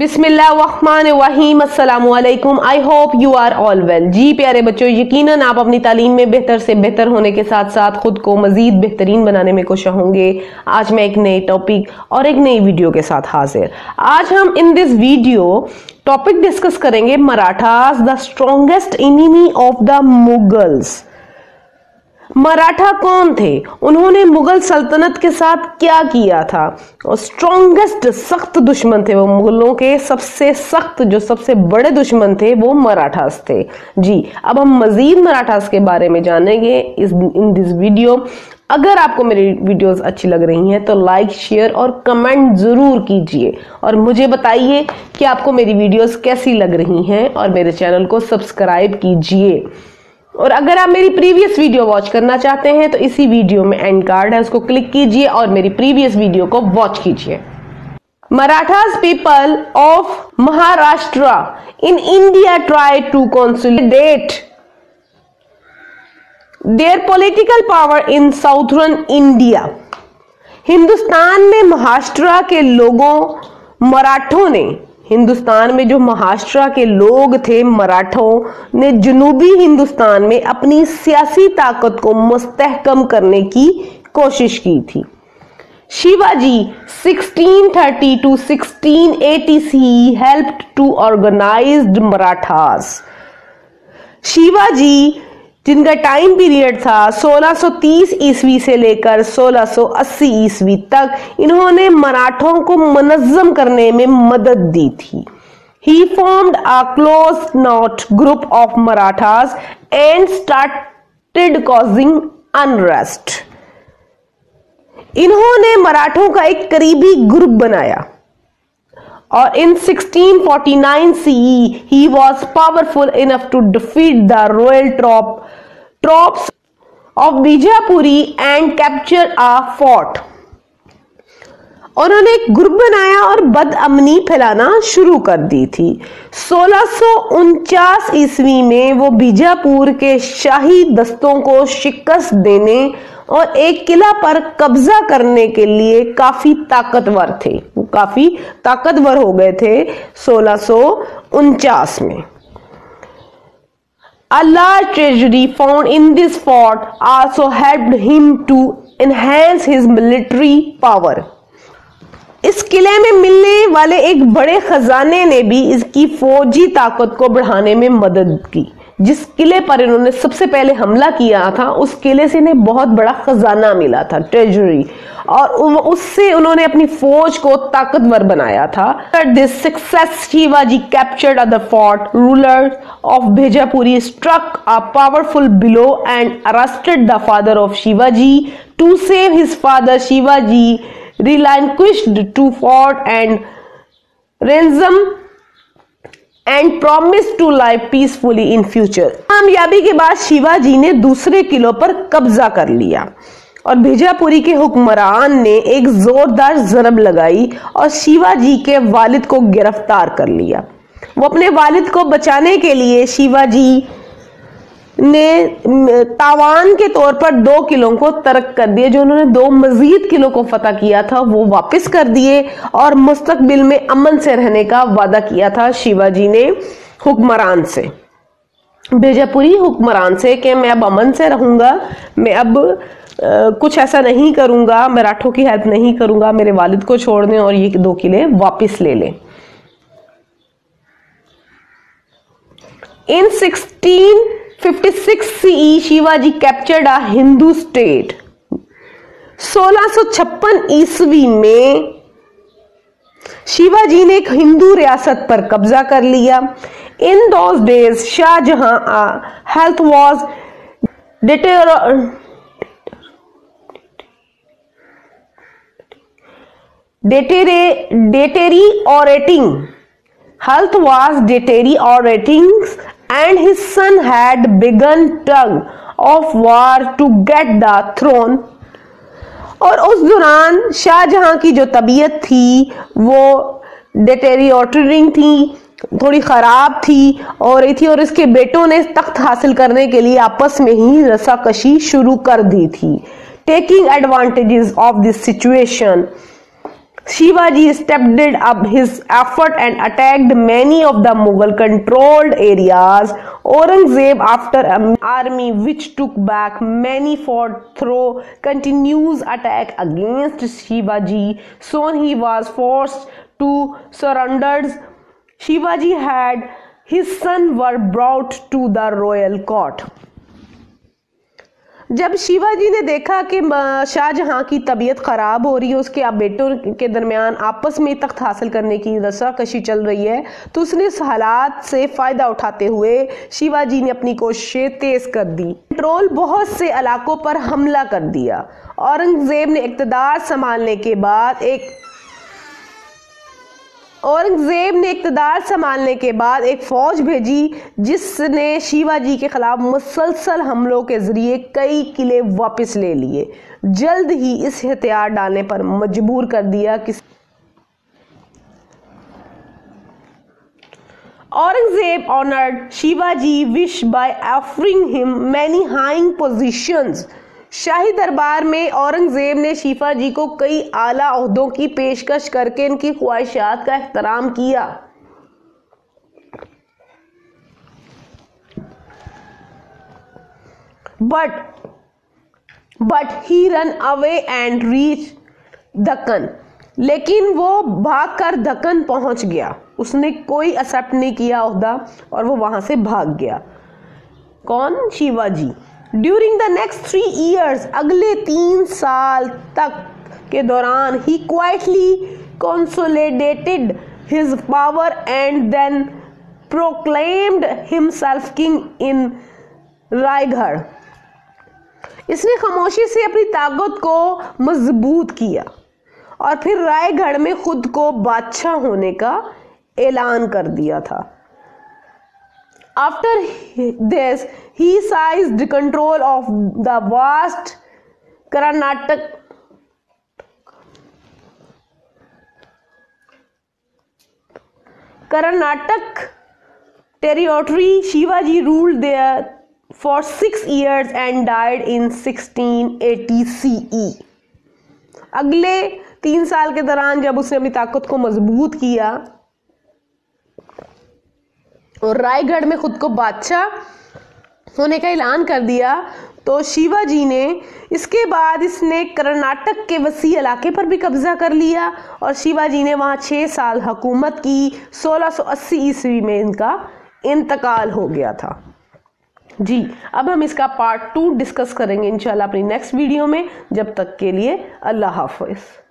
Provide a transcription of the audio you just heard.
बिस्मिल्लाहिर्रहमानिर्रहीम अस्सलामुअलैकुम। I hope you are all well. जी प्यारे बच्चों, यकीनन आप अपनी तालीम में बेहतर से बेहतर होने के साथ साथ खुद को मजीद बेहतरीन बनाने में कोशिश होंगे। आज मैं एक नए टॉपिक और एक नई वीडियो के साथ हाजिर। आज हम in this video topic discuss करेंगे Marathas the strongest enemy of the Mughals. Maratha कौन थे, उन्होंने मुगल सल्तनत के साथ क्या किया था, और स्ट्रॉन्गेस्ट सख्त दुश्मन थे वो मुगलों के। सबसे सख्त जो सबसे बड़े दुश्मन थे वो मराठास थे। जी अब हम मजीद मराठास के बारे में जानेंगे इन दिस वीडियो। अगर आपको मेरी वीडियोस अच्छी लग रही हैं तो लाइक, शेयर और कमेंट जरूर कीजिए और मुझे बताइए कि आपको मेरी वीडियोस कैसी लग रही हैं, और मेरे चैनल को सब्सक्राइब कीजिए। और अगर आप मेरी प्रीवियस वीडियो वॉच करना चाहते हैं तो इसी वीडियो में एंड कार्ड है, उसको क्लिक कीजिए और मेरी प्रीवियस वीडियो को वॉच कीजिए। Marathas people of Maharashtra in India try to consolidate their political power in southern India. Hindustan में महाराष्ट्र के लोगों मराठों ने, हिंदुस्तान में जो महाराष्ट्र के लोग थे मराठों ने जनूबी हिंदुस्तान में अपनी सियासी ताकत को मुस्तहकम करने की कोशिश की थी। Shivaji 1630 to 1680 he helped to organize Marathas. Shivaji जिनका टाइम पीरियड था 1630 ईस्वी से लेकर 1680 ईस्वी तक, इन्होंने मराठों को मुनज़्ज़म करने में मदद दी थी। He formed a close knit group of Marathas and started causing unrest। इन्होंने मराठों का एक करीबी ग्रुप बनाया और in 1649 CE he was powerful enough to defeat the royal troops of Bijapuri and capture a fort। उन्होंने एक ग्रुप बनाया और बदअमनी फैलाना शुरू कर दी थी। 1649 ईस्वी में वो बीजापुर के शाही दस्तों को शिकस्त देने और एक किला पर कब्जा करने के लिए काफी ताकतवर थे। वो काफी ताकतवर हो गए थे 1649 में। A large treasury found in this fort also helped him to enhance his military power। इस किले में मिलने वाले एक बड़े खजाने ने भी इसकी फौजी ताकत को बढ़ाने में मदद की। जिस किले पर इन्होंने सबसे पहले हमला किया था उस किले से इन्हें बहुत बड़ा खजाना मिला था, ट्रेजरी, और उससे उन्होंने अपनी फौज को ताकतवर बनाया था। This success Shivaji captured the fort. Ruler of Bijapuri struck a powerful blow and arrested the father of Shivaji. To save his father Shivaji relinquished to fort and ransom and promised to live peacefully in future। कामयाबी के बाद शिवाजी ने दूसरे किलों पर कब्जा कर लिया और बीजापुरी के हुक्मरान ने एक जोरदार जरब लगाई और शिवाजी के वालिद को गिरफ्तार कर लिया। वो अपने वालिद को बचाने के लिए शिवाजी ने तावान के तौर पर 2 किलों को तर्क कर दिए। जो उन्होंने 2 मजीद किलों को फतह किया था वो वापस कर दिए और मुस्तकबिल में अमन से रहने का वादा किया था शिवाजी ने हुक्मरान से, बीजापुरी हुक्मरान से, कि मैं अब अमन से रहूंगा, मैं अब कुछ ऐसा नहीं करूंगा, मराठों की हेल्प नहीं करूंगा, मेरे वालिद को छोड़ दें और ये 2 किले वापस ले लें। इन 1656 CE शिवाजी कैप्चर्ड अ हिंदू स्टेट। 1656 ईस्वी में शिवाजी ने एक हिंदू रियासत पर कब्जा कर लिया। In those days Shahjahan health was deteriorating and his son had begun tug of war to get the throne। और उस दौरान शाहजहां की जो तबीयत थी वो डिटेरियोरेटिंग थी, थोड़ी खराब थी और इसके बेटों ने तख्त हासिल करने के लिए आपस में ही रस्साकशी शुरू कर दी थी। Taking advantages of this situation Shivaji stepped up his effort and attacked many of the Mughal controlled areas. Aurangzeb, after an army which took back many fought through continuous attack against Shivaji, soon he was forced to surrender. Shivaji had his son were brought to the royal court. जब शिवाजी ने देखा कि शाहजहां की तबीयत खराब हो रही है, उसके अब बेटों के दरमियान आपस में तख्त हासिल करने की रस्साकशी चल रही है, तो उसने इस हालात से फायदा उठाते हुए शिवाजी ने अपनी कोशिशें तेज कर दी। कंट्रोल बहुत से इलाकों पर हमला कर दिया। औरंगजेब ने इक़्तिदार संभालने के बाद एक फौज भेजी जिसने शिवाजी के खिलाफ मुसलसल हमलों के जरिए कई किले वापस ले लिए। जल्द ही इस हथियार डालने पर मजबूर कर दिया कि Aurangzeb honoured Shivaji with by offering him many high positions. शाही दरबार में औरंगजेब ने शिवाजी को कई आला ओहदों की पेशकश करके इनकी ख्वाहिशात का एहतराम किया। But he run away and reach Deccan. लेकिन वो भागकर दक्कन पहुंच गया। उसने कोई एक्सेप्ट नहीं किया ओहदा और वो वहां से भाग गया। कौन? Shivaji. During the next 3 years, अगले 3 साल तक के दौरान ही quietly consolidated his power and then proclaimed himself king in Raigad. इसने खामोशी से अपनी ताकत को मजबूत किया और फिर रायगढ़ में खुद को बादशाह होने का ऐलान कर दिया था। After this, he seized control of the vast Karnataka territory. Shivaji ruled there for 6 years and died in 1680 CE. अगले 3 साल के दौरान जब उसने अपनी ताकत को मजबूत किया और रायगढ़ में खुद को बादशाह होने का ऐलान कर दिया, तो शिवाजी ने इसके बाद इसने कर्नाटक के वसी इलाके पर भी कब्जा कर लिया और शिवाजी ने वहाँ 6 साल हुकूमत की। 1680 ईस्वी में इनका इंतकाल हो गया था। जी, अब हम इसका पार्ट 2 डिस्कस करेंगे इंशाल्लाह अपनी नेक्स्ट वीडियो में। जब तक के लिए अल्लाह हाफ़िज़।